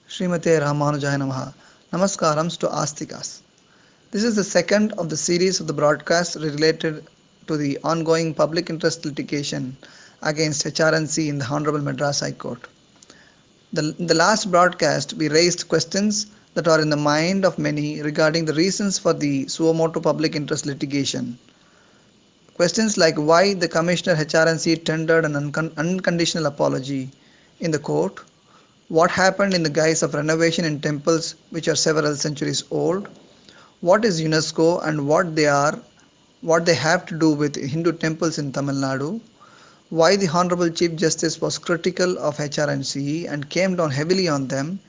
Srimate Ramanujaya Namaha. Namaskarams to Asthikas. This is the second of the series of the broadcasts related to the ongoing public interest litigation against HR&CE in the Honorable Madras High Court. In the last broadcast, we raised questions that are in the mind of many regarding the reasons for the suo motu public interest litigation. Questions like why the Commissioner HR&CE tendered an unconditional apology in the court, what happened in the guise of renovation in temples which are several centuries old, what is UNESCO and what they have to do with Hindu temples in Tamil Nadu, why the Honorable Chief Justice was critical of HR&CE and came down heavily on them,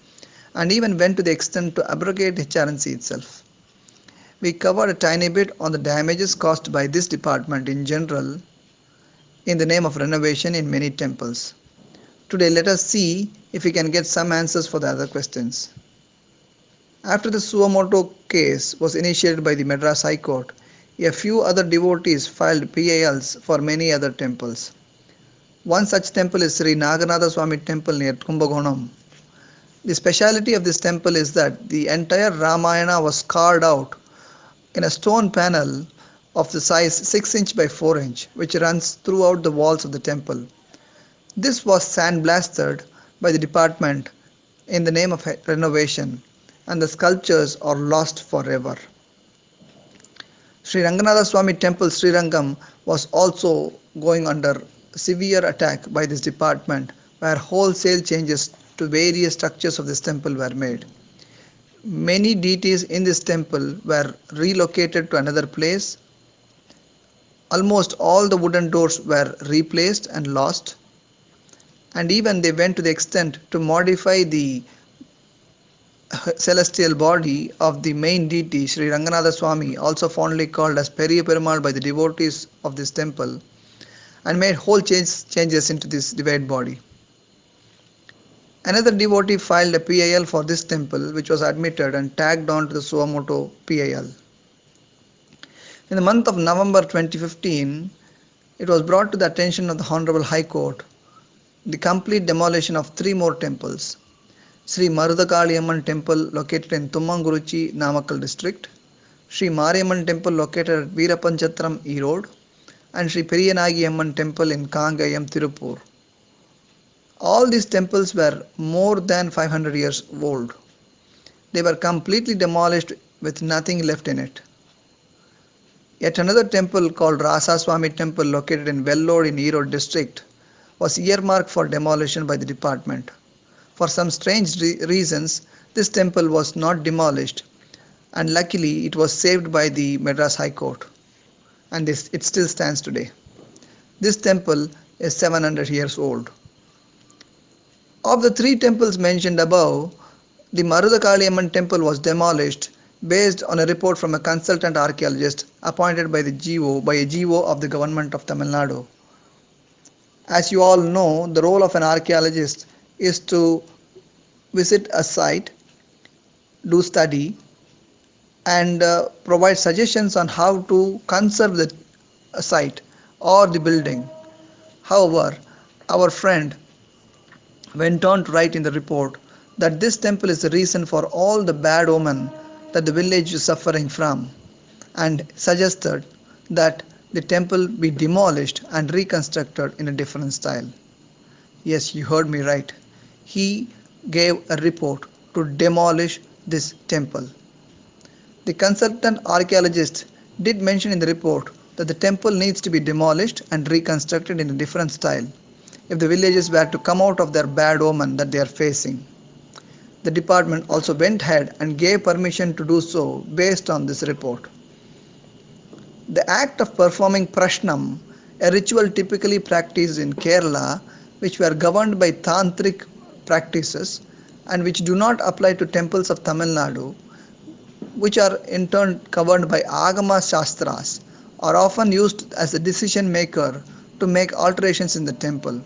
and even went to the extent to abrogate HR&CE itself. We covered a tiny bit on the damages caused by this department in general in the name of renovation in many temples. Today let us see if we can get some answers for the other questions. After the suo motu case was initiated by the Madras High Court, a few other devotees filed PILs for many other temples. One such temple is Sri Naganatha Swami temple near Kumbakonam. The speciality of this temple is that the entire Ramayana was carved out in a stone panel of the size 6 inch by 4 inch, which runs throughout the walls of the temple. This was sandblasted by the department in the name of renovation, and the sculptures are lost forever. Sri Ranganatha Swami temple Srirangam was also going under severe attack by this department, where wholesale changes to various structures of this temple were made. Many deities in this temple were relocated to another place. Almost all the wooden doors were replaced and lost, and even they went to the extent to modify the celestial body of the main deity Sri Ranganatha Swami, also fondly called as Periya Perumal by the devotees of this temple, and made whole changes into this divine body. Another devotee filed a PIL for this temple, which was admitted and tagged on to the suo motu PIL. In the month of November 2015, it was brought to the attention of the Honorable High Court the complete demolition of 3 more temples: Sri Marudakaliamman temple located in Tummanguruchi, Namakkal district, Sri Mariamman temple located at Veerapanchatram, Erode, and Sri Periyanagiyamman temple in Kangayam, Tirupur. All these temples were more than 500 years old. They were completely demolished with nothing left in it. Yet another temple called Rasa Swami temple located in Vellore in Erode district was earmarked for demolition by the department. For some strange reasons, this temple was not demolished, and luckily it was saved by the Madras High Court, and it still stands today. This temple is 700 years old. Of the 3 temples mentioned above, the Marudakaliamman temple was demolished based on a report from a consultant archaeologist appointed by a GO of the government of Tamil Nadu. As you all know, the role of an archaeologist is to visit a site, do study, and provide suggestions on how to conserve the site or the building. However, our friend went on to write in the report that this temple is the reason for all the bad omen that the village is suffering from, and suggested that the temple be demolished and reconstructed in a different style. Yes, you heard me right. He gave a report to demolish this temple. The consultant archaeologist did mention in the report that the temple needs to be demolished and reconstructed in a different style if the villagers were to come out of their bad omen that they are facing. The department also went ahead and gave permission to do so based on this report. The act of performing prashnam, a ritual typically practiced in Kerala, which were governed by tantric practices and which do not apply to temples of Tamil Nadu, which are in turn governed by Agama Shastras, are often used as a decision maker to make alterations in the temple.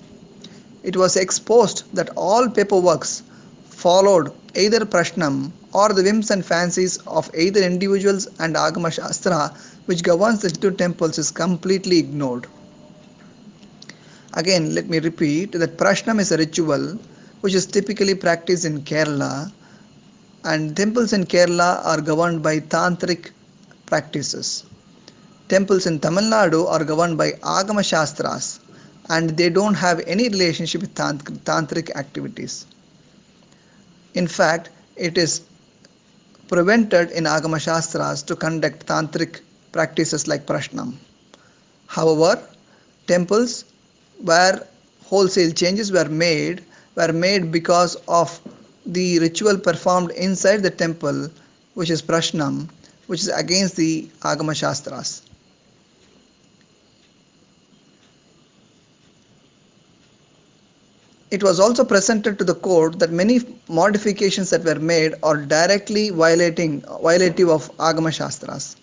It was exposed that all paperworks followed either prashnam or the whims and fancies of either individuals, and Agama Shastra, which governs the 2 temples, is completely ignored. Again, let me repeat that prashnam is a ritual which is typically practiced in Kerala, and temples in Kerala are governed by tantric practices. Temples in Tamil Nadu are governed by Agama Shastras, and they don't have any relationship with tantric activities. In fact, it is prevented in Agama Shastras to conduct tantric practices like Prashnam. However, temples where wholesale changes were made because of the ritual performed inside the temple, which is Prashnam, which is against the Agama Shastras. It was also presented to the court that many modifications that were made are directly violative of Agama Shastras.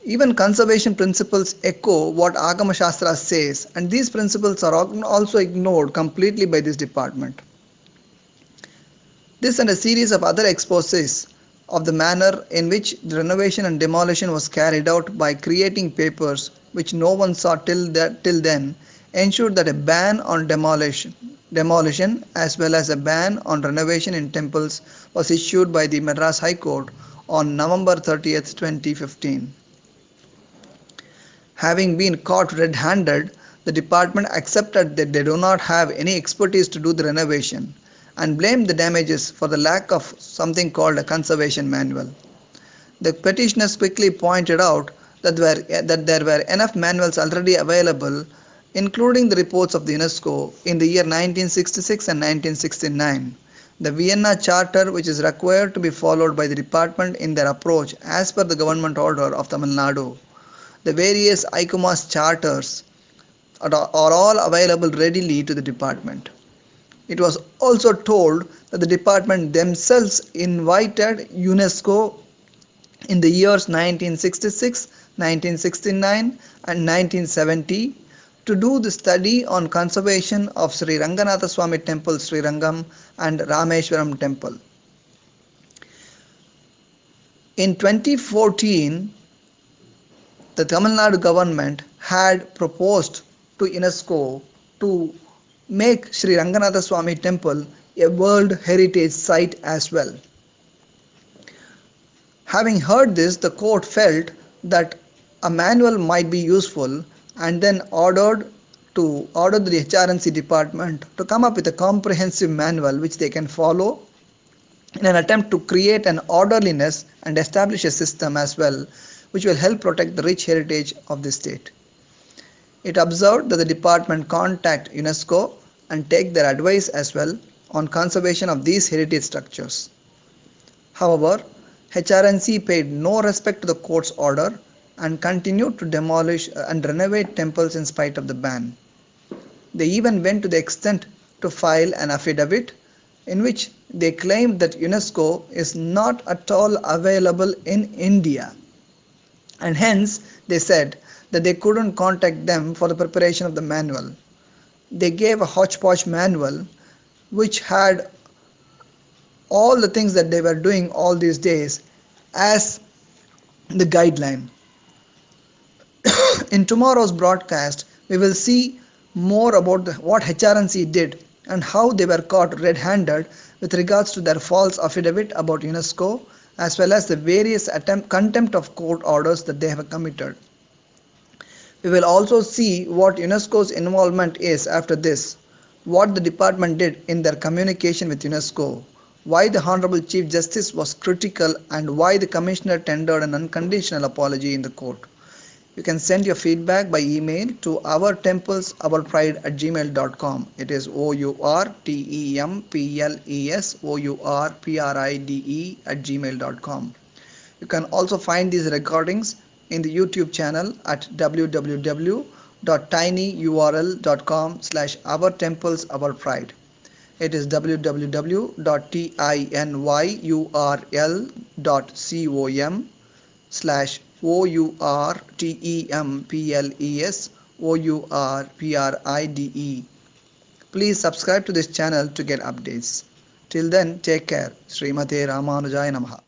Even conservation principles echo what Agama Shastra says, and these principles are also ignored completely by this department. This and a series of other exposés of the manner in which the renovation and demolition was carried out by creating papers which no one saw till then ensured that a ban on demolition as well as a ban on renovation in temples was issued by the Madras High Court on November 30th, 2015. Having been caught red-handed, the department accepted that they do not have any expertise to do the renovation and blamed the damages for the lack of something called a conservation manual. The petitioners quickly pointed out that there were enough manuals already available, including the reports of the UNESCO in the year 1966 and 1969. The Vienna Charter, which is required to be followed by the department in their approach as per the government order of Tamil Nadu. The various ICOMOS charters are all available readily to the department. It was also told that the department themselves invited UNESCO in the years 1966, 1969 and 1970 to do the study on conservation of Sri Ranganatha Swami Temple, Srirangam and Rameshwaram Temple. In 2014, the Tamil Nadu government had proposed to UNESCO to make Sri Ranganatha Swami Temple a World Heritage Site as well. Having heard this, the court felt that a manual might be useful and then ordered the HR&CE department to come up with a comprehensive manual which they can follow in an attempt to create an orderliness and establish a system as well which will help protect the rich heritage of the state. It observed that the department contact UNESCO and take their advice as well on conservation of these heritage structures. However, HR&CE paid no respect to the court's order and continued to demolish and renovate temples in spite of the ban. They even went to the extent to file an affidavit in which they claimed that UNESCO is not at all available in India, and hence they said that they couldn't contact them for the preparation of the manual. They gave a hodgepodge manual which had all the things that they were doing all these days as the guideline. In tomorrow's broadcast, we will see more about what HR&CE did and how they were caught red-handed with regards to their false affidavit about UNESCO as well as the various contempt of court orders that they have committed. We will also see what UNESCO's involvement is after this, what the department did in their communication with UNESCO, why the Honorable Chief Justice was critical and why the Commissioner tendered an unconditional apology in the court. You can send your feedback by email to ourtemplesourpride@gmail.com. It is ourtemplesourpride@gmail.com. You can also find these recordings in the YouTube channel at www.tinyurl.com/ourtemplesourpride. It is www.tinyurl.com/ourtemplesourpride. Please subscribe to this channel to get updates. Till then, take care. Srimate Ramanujaya Namaha.